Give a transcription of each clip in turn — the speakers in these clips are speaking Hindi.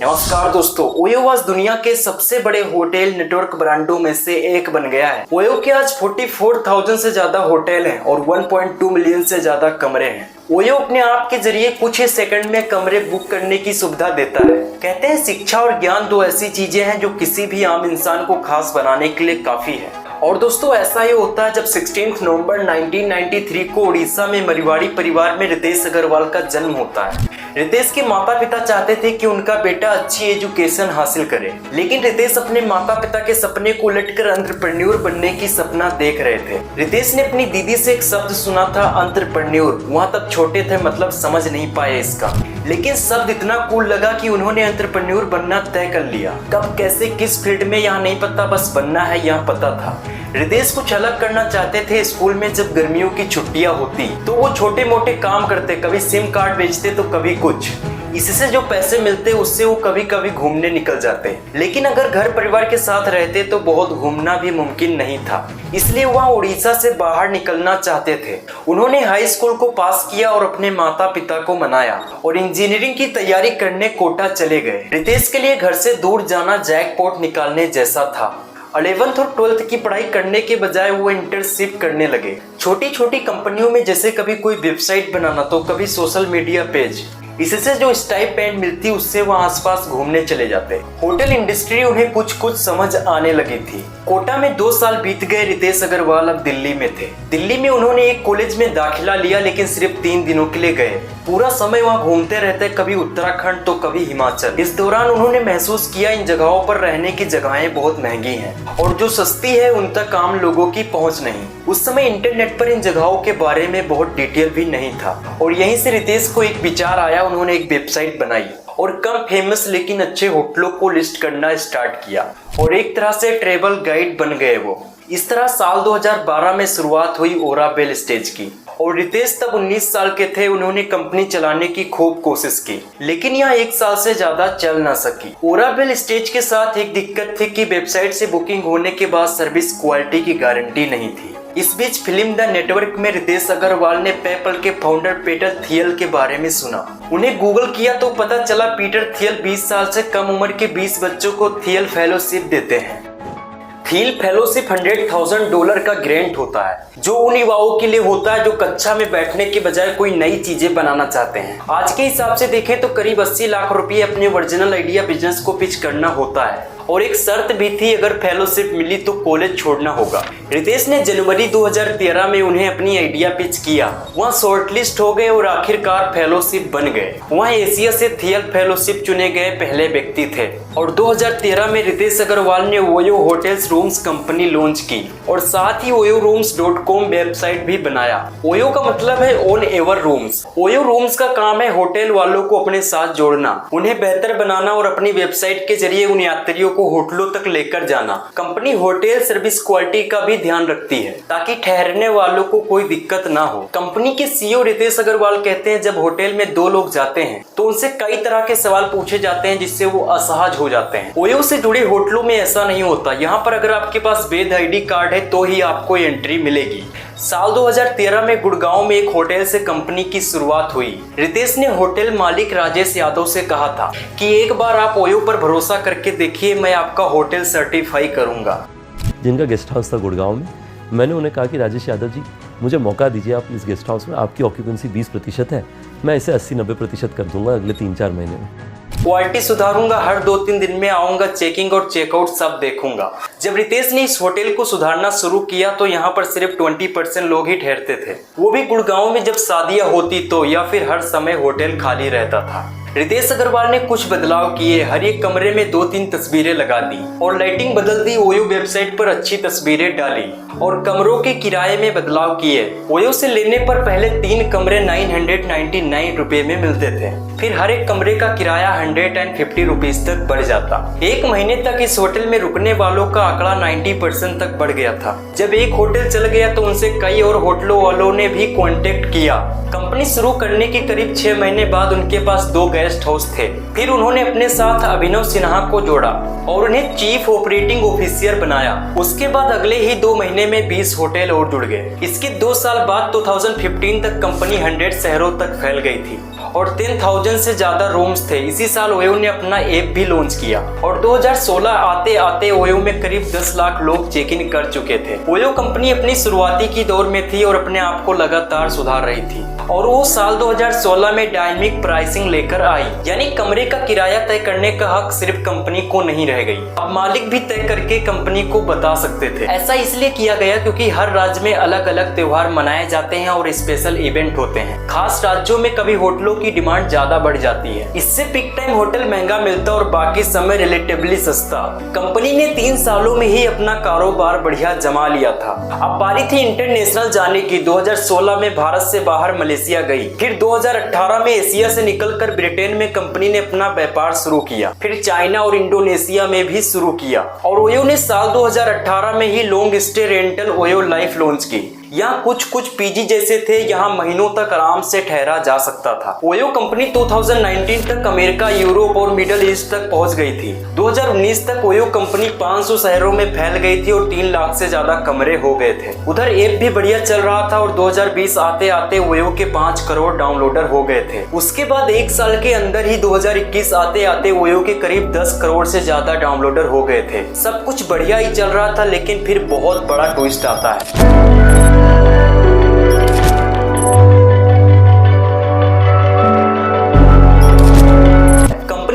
नमस्कार दोस्तों, ओयो आज दुनिया के सबसे बड़े होटल नेटवर्क ब्रांडों में से एक बन गया है। ओयो के आज 44,000 से ज्यादा होटल हैं और 1.2 मिलियन से ज्यादा कमरे हैं। ओयो अपने आप के जरिए कुछ ही सेकंड में कमरे बुक करने की सुविधा देता है। कहते हैं शिक्षा और ज्ञान दो ऐसी चीजें हैं जो किसी भी आम इंसान को खास बनाने के लिए काफी है। और दोस्तों ऐसा ही होता है जब 16 नवंबर 1993 को उड़ीसा में मरिवाड़ी परिवार में रितेश अग्रवाल का जन्म होता है। रितेश के माता पिता चाहते थे कि उनका बेटा अच्छी एजुकेशन हासिल करे, लेकिन रितेश अपने माता पिता के सपने को उलटकर एंटरप्रेन्योर बनने की सपना देख रहे थे। रितेश ने अपनी दीदी से एक शब्द सुना था, एंटरप्रेन्योर। वहाँ तब छोटे थे, मतलब समझ नहीं पाए इसका, लेकिन शब्द इतना कूल लगा कि उन्होंने एंटरप्रेन्योर बनना तय कर लिया। कब कैसे किस फील्ड में यहाँ नहीं पता, बस बनना है यहाँ पता था। रितेश कुछ अलग करना चाहते थे। स्कूल में जब गर्मियों की छुट्टियां होती तो वो छोटे मोटे काम करते, कभी सिम कार्ड बेचते तो कभी कुछ। इससे जो पैसे मिलते उससे वो कभी कभी घूमने निकल जाते, लेकिन अगर घर परिवार के साथ रहते तो बहुत घूमना भी मुमकिन नहीं था। इसलिए वहाँ उड़ीसा से बाहर निकलना चाहते थे। उन्होंने हाई स्कूल को पास किया और अपने माता पिता को मनाया और इंजीनियरिंग की तैयारी करने कोटा चले गए। रितेश के लिए घर से दूर जाना जैकपॉट निकालने जैसा था। 11th और 12th की पढ़ाई करने के बजाय वो इंटर्नशिप करने लगे छोटी छोटी कंपनियों में, जैसे कभी कोई वेबसाइट बनाना तो कभी सोशल मीडिया पेज। इससे जो स्टाइपेंड मिलती उससे वो आसपास घूमने चले जाते। होटल इंडस्ट्री उन्हें कुछ कुछ समझ आने लगी थी। कोटा में 2 साल बीत गए। रितेश अग्रवाल अब दिल्ली में थे। दिल्ली में उन्होंने एक कॉलेज में दाखिला लिया, लेकिन सिर्फ 3 दिनों के लिए गए। पूरा समय वहाँ घूमते रहते, कभी उत्तराखंड तो कभी हिमाचल। इस दौरान उन्होंने महसूस किया इन जगहों पर रहने की जगहें बहुत महंगी हैं और जो सस्ती है उन तक आम लोगों की पहुँच नहीं। उस समय इंटरनेट पर इन जगहों के बारे में बहुत डिटेल भी नहीं था और यहीं से रितेश को एक विचार आया। उन्होंने एक वेबसाइट बनाई और कम फेमस लेकिन अच्छे होटलों को लिस्ट करना स्टार्ट किया और एक तरह से ट्रेवल गाइड बन गए वो। इस तरह साल 2012 में शुरुआत हुई ओराबेल स्टेज की और रितेश तब 19 साल के थे। उन्होंने कंपनी चलाने की खूब कोशिश की, लेकिन यह 1 साल से ज्यादा चल ना सकी। ओराबेल स्टेज के साथ एक दिक्कत थी कि वेबसाइट से बुकिंग होने के बाद सर्विस क्वालिटी की गारंटी नहीं थी। इस बीच फिल्म द नेटवर्क में रितेश अग्रवाल ने पेपल के फाउंडर पीटर थियल के बारे में सुना। उन्हें गूगल किया तो पता चला पीटर थियल 20 साल से कम उम्र के 20 बच्चों को थियल फेलोशिप देते हैं। थियल फेलोशिप $100,000 का ग्रांट होता है, जो उन युवाओं के लिए होता है जो कक्षा में बैठने के बजाय कोई नई चीजें बनाना चाहते हैं। आज के हिसाब से देखें तो करीब 80 लाख रुपए अपने ओरिजिनल आइडिया बिजनेस को पिच करना होता है और एक शर्त भी थी, अगर फेलोशिप मिली तो कॉलेज छोड़ना होगा। रितेश ने जनवरी 2013 में उन्हें अपनी आइडिया पिच किया। वहाँ शॉर्टलिस्ट हो गए और आखिरकार फेलोशिप बन गए। वहाँ एशिया से थियल फेलोशिप चुने गए पहले व्यक्ति थे और 2013 में रितेश अग्रवाल ने OYO hotels rooms company launch की और साथ ही oyorooms.com वेबसाइट भी बनाया। ओयो का मतलब है on ever rooms. OYO rooms का काम है होटल वालों को अपने साथ जोड़ना, उन्हें बेहतर बनाना और अपनी वेबसाइट के जरिए उन यात्रियों को होटलों तक लेकर जाना। कंपनी होटल सर्विस क्वालिटी का भी ध्यान रखती है ताकि ठहरने वालों को कोई दिक्कत ना हो। कंपनी के सीईओ रितेश अग्रवाल कहते हैं, जब होटल में 2 लोग जाते हैं तो उनसे कई तरह के सवाल पूछे जाते हैं जिससे वो असहज हो जाते हैं। ओयो से जुड़े होटलों में ऐसा नहीं होता। यहाँ पर अगर आपके पास वैध आईडी कार्ड है तो ही आपको एंट्री मिलेगी। साल 2013 में गुड़गांव में एक होटल से कंपनी की शुरुआत हुई। रितेश ने होटल मालिक राजेश यादव से कहा था कि एक बार आप ओयो पर भरोसा करके देखिए, मैं आपका होटल सर्टिफाई करूंगा। जिनका गेस्ट हाउस था गुड़गांव में, मैंने उन्हें कहा कि राजेश यादव जी, मुझे मौका दीजिए, आप इस गेस्ट हाउस में, आपकी ऑक्यूपेंसी 20% है, मैं इसे 80-90% कर दूंगा अगले 3-4 महीने में। क्वालिटी सुधारूंगा, हर 2-3 दिन में आऊंगा, चेकिंग और चेकआउट सब देखूंगा। जब रितेश ने इस होटल को सुधारना शुरू किया तो यहाँ पर सिर्फ 20% लोग ही ठहरते थे, वो भी गुड़गांव में जब शादियां होती तो, या फिर हर समय होटल खाली रहता था। रितेश अग्रवाल ने कुछ बदलाव किए, हर एक कमरे में 2-3 तस्वीरें लगा दी और लाइटिंग बदल दी। ओयो वेबसाइट पर अच्छी तस्वीरें डाली और कमरों के किराए में बदलाव किए। ओयो से लेने पर पहले 3 कमरे 999 रुपए में मिलते थे, फिर हर एक कमरे का किराया 150 रुपीज तक बढ़ जाता। 1 महीने तक इस होटल में रुकने वालों का आंकड़ा 90% तक बढ़ गया था। जब एक होटल चल गया तो उनसे कई और होटलों वालों ने भी कांटेक्ट किया। कंपनी शुरू करने के करीब 6 महीने बाद उनके पास 2 गेस्ट हाउस थे। फिर उन्होंने अपने साथ अभिनव सिन्हा को जोड़ा और उन्हें चीफ ऑपरेटिंग ऑफिसर बनाया। उसके बाद अगले ही 2 महीने में 20 होटल और जुड़ गए। इसके 2 साल बाद 2015 तक कंपनी 100 शहरों तक फैल गई थी और 10,000 से ज्यादा रूम्स थे। इसी साल ओयो ने अपना ऐप भी लॉन्च किया और 2016 आते आते ओयो में करीब 10 लाख लोग चेक इन कर चुके थे। ओयो कंपनी अपनी शुरुआती की दौर में थी और अपने आप को लगातार सुधार रही थी और वो साल 2016 में डायनामिक प्राइसिंग लेकर आई, यानी कमरे का किराया तय करने का हक सिर्फ कंपनी को नहीं रह गई, अब मालिक भी तय करके कंपनी को बता सकते थे। ऐसा इसलिए किया गया क्योंकि हर राज्य में अलग अलग त्योहार मनाए जाते हैं और स्पेशल इवेंट होते हैं। खास राज्यों में कभी होटलों की डिमांड ज्यादा बढ़ जाती है, इससे पीक टाइम होटल महंगा मिलता और बाकी समय रिलेटिवली सस्ता। कंपनी ने 3 सालों में ही अपना कारोबार बढ़िया जमा लिया था। अब बारी थी इंटरनेशनल जाने की। 2016 में भारत से बाहर मलेशिया गई, फिर 2018 में एशिया से निकलकर ब्रिटेन में कंपनी ने अपना व्यापार शुरू किया, फिर चाइना और इंडोनेशिया में भी शुरू किया और ओयो ने साल 2018 में ही long stay rental OYO life launch की। यहाँ कुछ पीजी जैसे थे, यहाँ महीनों तक आराम से ठहरा जा सकता था। ओयो कंपनी 2019 तक अमेरिका, यूरोप और मिडिल ईस्ट तक पहुंच गई थी। 2019 तक ओयो कंपनी 500 शहरों में फैल गई थी और 3 लाख से ज्यादा कमरे हो गए थे। उधर ऐप भी बढ़िया चल रहा था और 2020 आते आते ओयो के 5 करोड़ डाउनलोडर हो गए थे। उसके बाद 1 साल के अंदर ही 2021 आते आते ओयो के करीब 10 करोड़ से ज्यादा डाउनलोडर हो गए थे। सब कुछ बढ़िया ही चल रहा था, लेकिन फिर बहुत बड़ा ट्विस्ट आता है।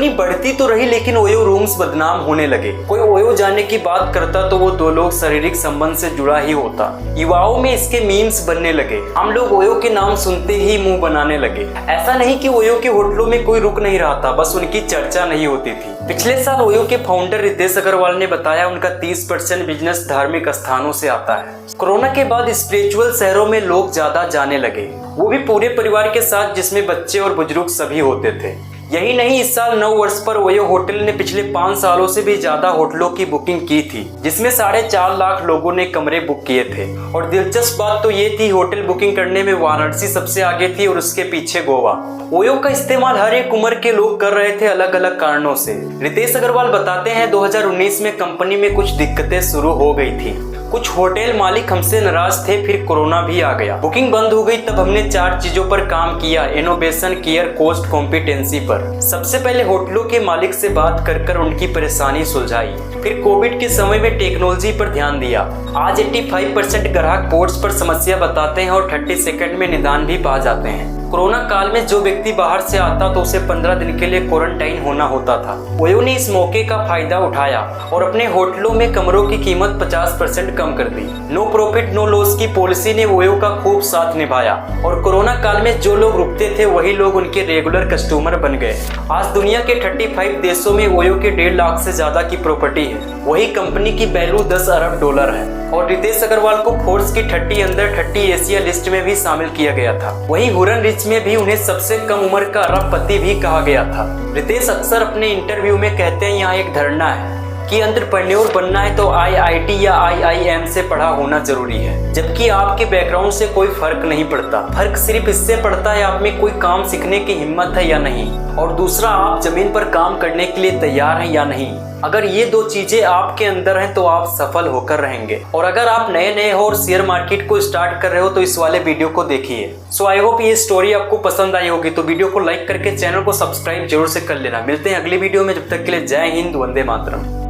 बढ़ती तो रही, लेकिन ओयो रूम्स बदनाम होने लगे। कोई ओयो जाने की बात करता तो वो 2 लोग शारीरिक संबंध से जुड़ा ही होता। युवाओं में इसके मीम्स बनने लगे। हम लोग ओयो के नाम सुनते ही मुंह बनाने लगे। ऐसा नहीं कि ओयो के होटलों में कोई रुक नहीं रहा था, बस उनकी चर्चा नहीं होती थी। पिछले साल ओयो के फाउंडर रितेश अग्रवाल ने बताया उनका 30% बिजनेस धार्मिक स्थानों से आता है। कोरोना के बाद स्पिरिचुअल शहरों में लोग ज्यादा जाने लगे, वो भी पूरे परिवार के साथ, जिसमें बच्चे और बुजुर्ग सभी होते थे। यही नहीं, इस साल 9 वर्ष पर ओयो होटल ने पिछले 5 सालों से भी ज्यादा होटलों की बुकिंग की थी, जिसमें 4.5 लाख लोगों ने कमरे बुक किए थे। और दिलचस्प बात तो ये थी, होटल बुकिंग करने में वाराणसी सबसे आगे थी और उसके पीछे गोवा। ओयो का इस्तेमाल हर एक उम्र के लोग कर रहे थे, अलग अलग कारणों से। रितेश अग्रवाल बताते हैं 2019 में कंपनी में कुछ दिक्कतें शुरू हो गई थी। कुछ होटल मालिक हमसे नाराज थे, फिर कोरोना भी आ गया, बुकिंग बंद हो गई। तब हमने 4 चीजों पर काम किया, इनोवेशन, केयर, कॉस्ट, कॉम्पिटेंसी पर। सबसे पहले होटलों के मालिक से बात कर उनकी परेशानी सुलझाई, फिर कोविड के समय में टेक्नोलॉजी पर ध्यान दिया। आज 85% ग्राहक पोर्ट्स पर समस्या बताते हैं और 30 सेकंड में निदान भी पा जाते हैं। कोरोना काल में जो व्यक्ति बाहर से आता तो उसे 15 दिन के लिए क्वारंटाइन होना होता था। ओयो ने इस मौके का फायदा उठाया और अपने होटलों में कमरों की कीमत 50% कम कर दी। नो प्रॉफिट नो लॉस की पॉलिसी ने ओयो का खूब साथ निभाया और कोरोना काल में जो लोग रुकते थे वही लोग उनके रेगुलर कस्टमर बन गए। आज दुनिया के 35 देशों में ओयो के 1.5 लाख से ज्यादा की प्रॉपर्टी है। वही कंपनी की वैल्यू $10 अरब है और रितेश अग्रवाल को फोर्ब्स की 30 अंडर 30 एशिया लिस्ट में भी शामिल किया गया था। वहीं हुरन रिच में भी उन्हें सबसे कम उम्र का अरबपति भी कहा गया था। रितेश अक्सर अपने इंटरव्यू में कहते हैं, यहाँ एक धारणा है कि एंटरप्रेन्योर बनना है तो IIT या IIM से पढ़ा होना जरूरी है, जबकि आपके बैकग्राउंड से कोई फर्क नहीं पड़ता। फर्क सिर्फ इससे पड़ता है आप में कोई काम सीखने की हिम्मत है या नहीं, और दूसरा आप जमीन पर काम करने के लिए तैयार हैं या नहीं। अगर ये 2 चीजें आपके अंदर हैं तो आप सफल होकर रहेंगे। और अगर आप नए हो और शेयर मार्केट को स्टार्ट कर रहे हो तो इस वाले वीडियो को देखिए। सो आई होप ये स्टोरी आपको पसंद आई होगी, तो वीडियो को लाइक करके चैनल को सब्सक्राइब जरूर से कर लेना। मिलते हैं अगली वीडियो में, जब तक के लिए जय हिंद, वंदे मातरम।